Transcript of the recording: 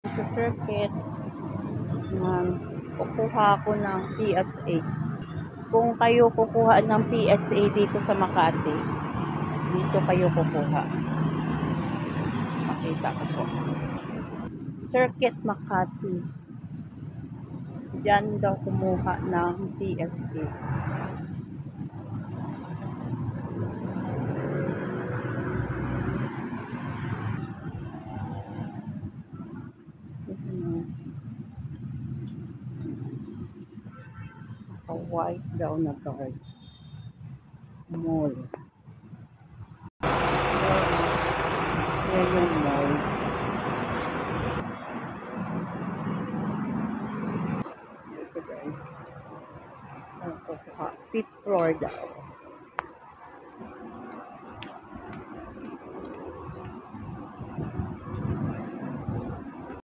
Sa circuit, kukuha ako ng PSA. Kung kayo kukuha ng PSA dito sa Makati, dito kayo kukuha. Makita ko po. Circuit Makati. Diyan daw kumuha ng PSA. White daw na guard. Mall. Yan yung malls. Ito guys. Ang kukuha. 5th floor daw.